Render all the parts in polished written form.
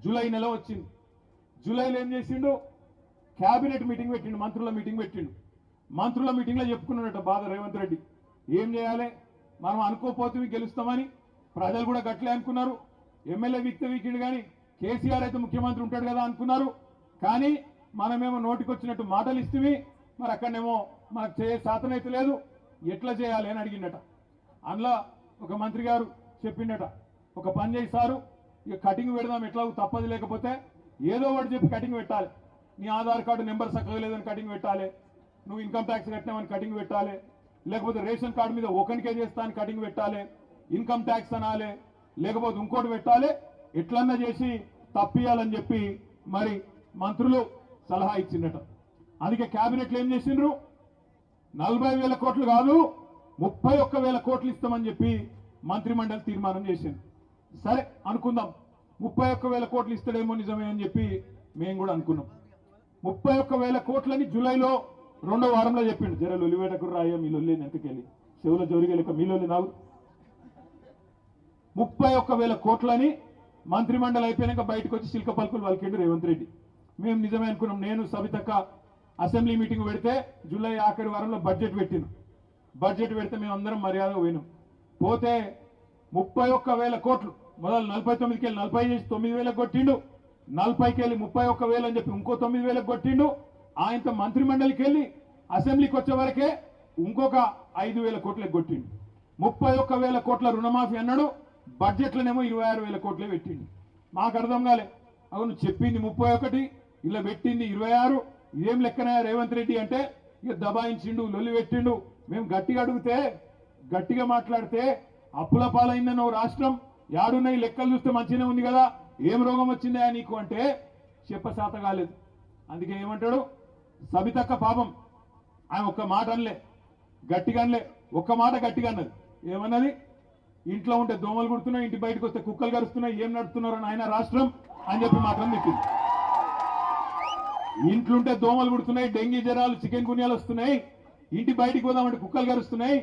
July నెల వచ్చింది. జూలైలో ఏం చేసిండు? క్యాబినెట్ మీటింగ్ పెట్టిండు, మంత్రుల మీటింగ్ పెట్టిండు. మంత్రుల మీటింగ్లో చెప్పుకున్నాడట బాధ రేవంత్ రెడ్డి, ఏం చేయాలి, మనం అనుకోపోతే గెలుస్తామని ప్రజలు కూడా గట్లే అనుకున్నారు. ఎమ్మెల్యే వీకిండు కానీ కేసీఆర్ అయితే ముఖ్యమంత్రి ఉంటాడు కదా అనుకున్నారు. కానీ మనమేమో నోటికొచ్చినట్టు మాటలు ఇస్తే మరి అక్కడనేమో మనకు శాతనైతే లేదు, ఎట్లా చేయాలి అని అడిగిండట. అందులో ఒక మంత్రి గారు చెప్పిండట, ఒక పని చేసి సారు, ఇక కటింగ్ పెడదాం, ఎట్లా తప్పదు, లేకపోతే ఏదో ఒకటి చెప్పి కటింగ్ పెట్టాలి. నీ ఆధార్ కార్డు నెంబర్ చక్కగా లేదని కటింగ్ పెట్టాలి, నువ్వు ఇన్కమ్ ట్యాక్స్ కట్టినామని కటింగ్ పెట్టాలి, లేకపోతే రేషన్ కార్డు మీద ఒకరికే చేస్తా అని కటింగ్ పెట్టాలి, ఇన్కమ్ ట్యాక్స్ అనాలి, లేకపోతే ఇంకోటి పెట్టాలి, ఎట్లన్నా చేసి తప్పియాలని చెప్పి మరి మంత్రులు సలహా ఇచ్చిందట. అందుకే క్యాబినెట్లో ఏం చేసిండ్రు, 40,000 కోట్లు కాదు 31,000 కోట్లు ఇస్తామని చెప్పి మంత్రిమండలి తీర్మానం చేసింది. సరే అనుకుందాం, 31,000 కోట్లు ఇస్తాడేమో నిజమే అని చెప్పి మేము కూడా అనుకున్నాం. 31,000 కోట్లని జూలైలో 2వ వారంలో చెప్పిండు. జర లొలివేటకు రాయ మీ లొల్లి వెనకకెళ్ళి చెవుల జోరిగలేక మీ లొల్లి నావు. 31,000 కోట్లని మంత్రిమండలి అయిపోయాక బయటకు వచ్చి శిల్క పలుకులు వలికిండు రేవంత్ రెడ్డి. మేము నిజమే అనుకున్నాం. నేను సబితక్క అసెంబ్లీ మీటింగ్ పెడితే జూలై ఆఖరి వారంలో బడ్జెట్ పెట్టిను. బడ్జెట్ పెడితే మేము అందరం మర్యాదగా పోయినాం. పోతే 31,000 కోట్లు మొదలు 49కి వెళ్ళి 40 చేసి 9,000 కొట్టిండు, 40కి వెళ్ళి 31,000 అని చెప్పి ఇంకో 9,000 కొట్టిండు. ఆయనతో మంత్రిమండలికి వెళ్ళి అసెంబ్లీకి వచ్చే వరకే ఇంకొక 5,000 కోట్లకు కొట్టిండు. 31,000 కోట్ల రుణమాఫీ అన్నాడు, బడ్జెట్లోనేమో 26,000 కోట్లే పెట్టిండు. మాకు అర్థం కాలే, అవును చెప్పింది 31, ఇలా పెట్టింది 26, ఇదేం లెక్కనా రేవంత్ రెడ్డి అంటే ఇక దబాయించిండు, లొల్లి పెట్టిండు. మేము గట్టిగా అడిగితే, గట్టిగా మాట్లాడితే అప్పుల పాలైందన్న రాష్ట్రం యాడున్నాయి, లెక్కలు చూస్తే మంచిగానే ఉంది కదా, ఏం రోగం వచ్చిందా నీకు అంటే చెప్పశాత కాలేదు. అందుకే ఏమంటాడు సబితక్క, పాపం ఆయన ఒక్క మాట అనలే, గట్టిగా అనలే, ఒక్క మాట గట్టిగా అన్నది. ఏమన్నది? ఇంట్లో ఉంటే దోమలు కుడుతున్నాయి, ఇంటి బయటకు వస్తే కుక్కలు కరుస్తున్నాయి, ఏం నడుపుతున్నారు అని ఆయన రాష్ట్రం అని చెప్పి మాత్రం చెప్పింది. ఇంట్లుంటే దోమలు కుడుతున్నాయి, డెంగీ జ్వరాలు, చికెన్ గున్యాలు వస్తున్నాయి, ఇంటి బయటికి పోదామంటే కుక్కలు కరుస్తున్నాయి,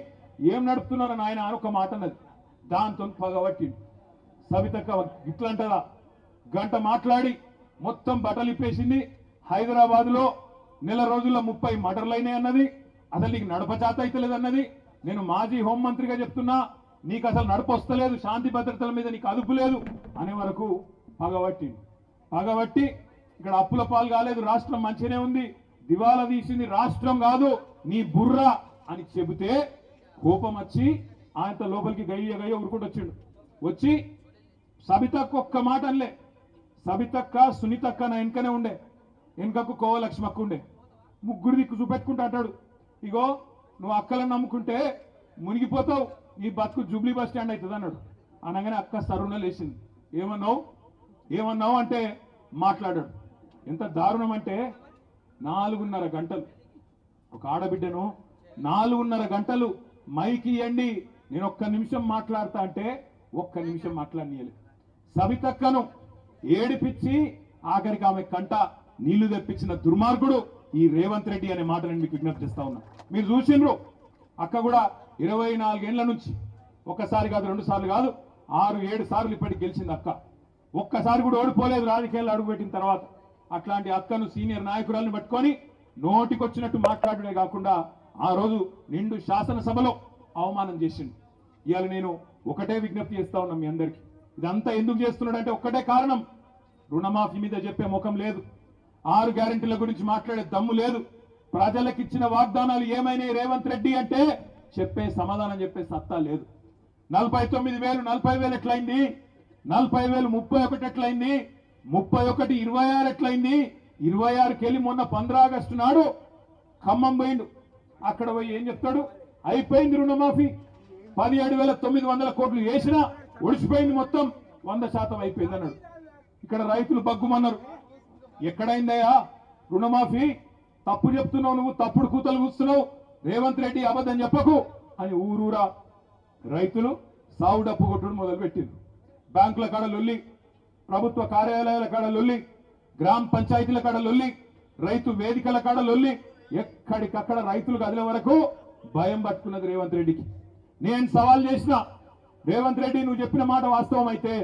ఏం నడుపుతున్నారని ఆయన ఒక మాట అన్నది. దాంతో పగబట్టి సబితక్క ఇట్లంటదా గంట మాట్లాడి మొత్తం బట్టలు ఇప్పేసింది. హైదరాబాద్ లో నెల రోజుల్లో 30 మర్డర్లు అయినాయి అన్నది. అసలు నీకు నడపచాత అయితే లేదన్నది. నేను మాజీ హోంమంత్రిగా చెప్తున్నా, నీకు అసలు నడపొస్తలేదు, శాంతి భద్రతల మీద నీకు అదుపు లేదు అనే వరకు పగబట్టి ఇక్కడ అప్పుల పాలు కాలేదు, రాష్ట్రం మంచిగానే ఉంది, దివాలా తీసింది రాష్ట్రం కాదు నీ బుర్ర అని చెబితే కోపం వచ్చి ఆయనతో లోపలికి గయ్య ఊరుకుంటూ వచ్చిండు. వచ్చి సబితక్క ఒక్క మాట అనలే. సబితక్క సునీతక్క నా వెనకనే ఉండే, వెనకకు కోవలక్ష్మక్క ఉండే, ముగ్గురు దిక్కు చూపెట్టుకుంటా అంటాడు, ఇగో నువ్వు అక్కలను నమ్ముకుంటే మునిగిపోతావు, నీ బతుకు జూబ్లీ బస్ స్టాండ్ అవుతుంది అన్నాడు. అనగానే అక్క సరుణ లేచింది. ఏమన్నావు అంటే మాట్లాడాడు. ఎంత దారుణం అంటే 4:30 గంటలు ఒక ఆడబిడ్డను 4:30 గంటలు మైకి ఇవ్వండి, నేను ఒక్క నిమిషం మాట్లాడతా అంటే ఒక్క నిమిషం మాట్లాడనీయలేదు. సబితక్కను ఏడిపించి ఆఖరికి ఆమె కంట నీళ్లు తెప్పించిన దుర్మార్గుడు ఈ రేవంత్ రెడ్డి అనే మాట నేను మీకు విజ్ఞప్తి చేస్తా ఉన్నా. మీరు చూసిండ్రు, అక్క కూడా 24 ఏళ్ల నుంచి ఒక్కసారి కాదు, 2 సార్లు కాదు, 6-7 సార్లు ఇప్పటికి గెలిచింది అక్క. ఒక్కసారి కూడా ఓడిపోలేదు రాజకీయాల్లో అడుగుపెట్టిన తర్వాత. అట్లాంటి అక్కను సీనియర్ నాయకురాలను పట్టుకొని నోటికొచ్చినట్టు మాట్లాడడే కాకుండా ఆ రోజు నిండు శాసనసభలో అవమానం చేసిండు. ఇవాళ నేను ఒకటే విజ్ఞప్తి చేస్తా ఉన్నా మీ అందరికీ, ఇదంతా ఎందుకు చేస్తున్నాడంటే ఒక్కటే కారణం, రుణమాఫీ మీద చెప్పే ముఖం లేదు, 6 గ్యారెంటీల గురించి మాట్లాడే దమ్ము లేదు, ప్రజలకు ఇచ్చిన వాగ్దానాలు ఏమైనాయి రేవంత్ రెడ్డి అంటే చెప్పే సమాధానం చెప్పే సత్తా లేదు. 49,000 40,000 ఎట్లయింది, 40,000 31 ఎట్లయింది, 31 26 ఎట్లయింది, 26కి వెళ్ళి మొన్న 15 ఆగస్టు నాడు ఖమ్మం పోయిండు. అక్కడ పోయి ఏం చెప్తాడు, అయిపోయింది రుణమాఫీ, 17,900 కోట్లు వేసినా ఒడిచిపోయింది, మొత్తం 100% అయిపోయింది అన్నాడు. ఇక్కడ రైతులు బగ్గుమన్నారు, ఎక్కడైందయ్యా రుణమాఫీ, తప్పు చెప్తున్నావు నువ్వు, తప్పుడు కూతలు కూస్తున్నావు, రేవంత్ రెడ్డి అబద్ధం చెప్పకు అని ఊరూరా రైతులు సాగు డప్పు కొట్టుడు మొదలుపెట్టింది. బ్యాంకుల కాడ లొల్లి, ప్రభుత్వ కార్యాలయాల కాడ లొల్లి, గ్రామ పంచాయతీల కాడ లొల్లి, రైతు వేదికల కాడ లొల్లి, ఎక్కడికక్కడ రైతులు కదిలే వరకు భయం పట్టుకున్నది రేవంత్ రెడ్డికి. నేను సవాల్ చేసిన, రేవంత్ రెడ్డి నువ్వు చెప్పిన మాట వాస్తవం అయితే,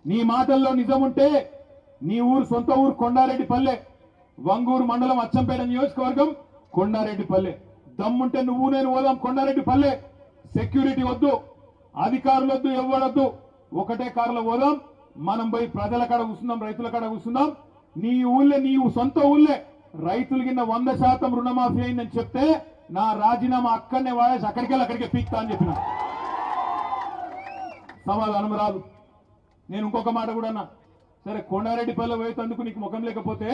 నీ మాటల్లో నిజం ఉంటే నీ ఊరు సొంత ఊరు కొండారెడ్డిపల్లె, వంగూరు మండలం అచ్చంపేట నియోజకవర్గం కొండారెడ్డిపల్లె. దమ్ముంటే నువ్వు నేను పోదాం కొండారెడ్డిపల్లె. సెక్యూరిటీ వద్దు, అధికారులు వద్దు, ఎవ్వడొద్దు, ఒకటే కారులో పోదాం. మనం పోయి ప్రజల కాడ కూర్చుందాం, రైతుల కాడ కూర్చుందాం. నీ ఊళ్ళే, నీ సొంత ఊళ్ళే రైతులు కింద 100% రుణమాఫీ అయిందని చెప్తే నా రాజీనామా అక్కడనే వాడేసి అక్కడికే పీక్తా అని చెప్పిన. సమాధానం రాదు. నేను ఇంకొక మాట కూడా అన్నా, సరే కొండారెడ్డిపల్లె పోయేందుకు నీకు ముఖం లేకపోతే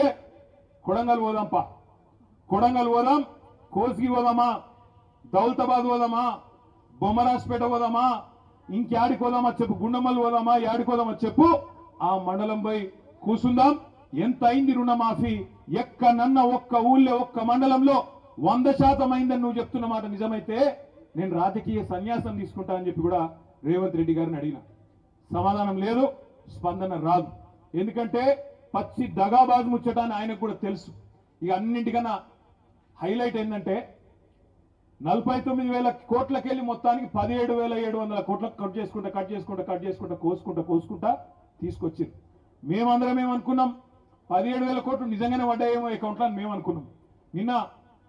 కొడంగల్ పోదాంపా, కొడంగల్ పోదాం, కోసిగి పోదామా, దౌలతాబాద్ పోదామా, బొమ్మరాజ్పేట పోదామా, ఇంక్యాడికి పోదామా చెప్పు, గుండమల్లి పోదామా, యాడికి పోదామా చెప్పు. ఆ మండలం పోయి కూసుందాం. ఎంత అయింది రుణమాఫీ? ఎక్కడన్నా ఒక్క ఊళ్ళో ఒక్క మండలంలో 100% అయిందని నువ్వు చెప్తున్న మాట నిజమైతే నేను రాజకీయ సన్యాసం తీసుకుంటా అని చెప్పి కూడా రేవంత్ రెడ్డి గారిని అడిగిన. సమాధానం లేదు, స్పందన రాదు. ఎందుకంటే పచ్చి దగాబాజు ముచ్చటాన్ని ఆయనకు కూడా తెలుసు. ఇక అన్నింటికన్నా హైలైట్ ఏంటంటే 49,000 కోట్లకెళ్ళి మొత్తానికి 17,700 కోట్లకు కట్ చేసుకుంటా కోసుకుంటా తీసుకొచ్చారు. మేమందరం ఏమనుకున్నాం, 17,000 కోట్లు నిజంగానే పడ్డాయేమో అకౌంట్లో అని మేము అనుకున్నాం. నిన్న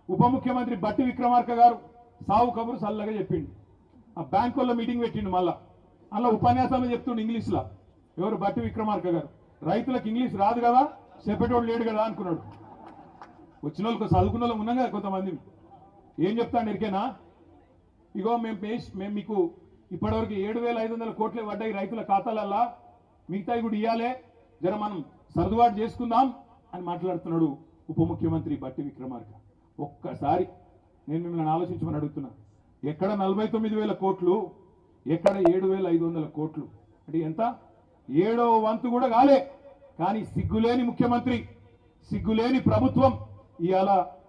ఉప ముఖ్యమంత్రి బట్టి విక్రమార్క గారు సావు కబురు సల్లగా చెప్పిండు. ఆ బ్యాంకుల్లో మీటింగ్ పెట్టిండు. మళ్ళా అలా ఉపన్యాసాలు చెప్తుండు ఇంగ్లీష్లో. ఎవరు? బట్టి విక్రమార్క గారు. రైతులకు ఇంగ్లీష్ రాదు కదా, చెప్పేటోడు లేడు కదా అనుకున్నాడు. వచ్చిన వాళ్ళకి చదువుకున్న వాళ్ళు ఉన్నాం కదా కొంతమంది. ఏం చెప్తాను ఎరికేనా? ఇగో మేము మీకు ఇప్పటివరకు 7,500 కోట్లే పడ్డాయి రైతుల ఖాతాలల్లా, మిగతాయి కూడా ఇవ్వాలే, జర మనం సర్దుబాటు చేసుకుందాం అని మాట్లాడుతున్నాడు ఉప ముఖ్యమంత్రి బట్టి విక్రమార్క. ఒక్కసారి నేను మిమ్మల్ని ఆలోచించమని అడుగుతున్నా. ఎక్కడ 49,000 కోట్లు, ఎక్కడ 7,500 కోట్లు? అంటే ఎంత? 7వ వంతు కూడా కాలే. కానీ సిగ్గులేని ముఖ్యమంత్రి, సిగ్గులేని ప్రభుత్వం ఇవాళ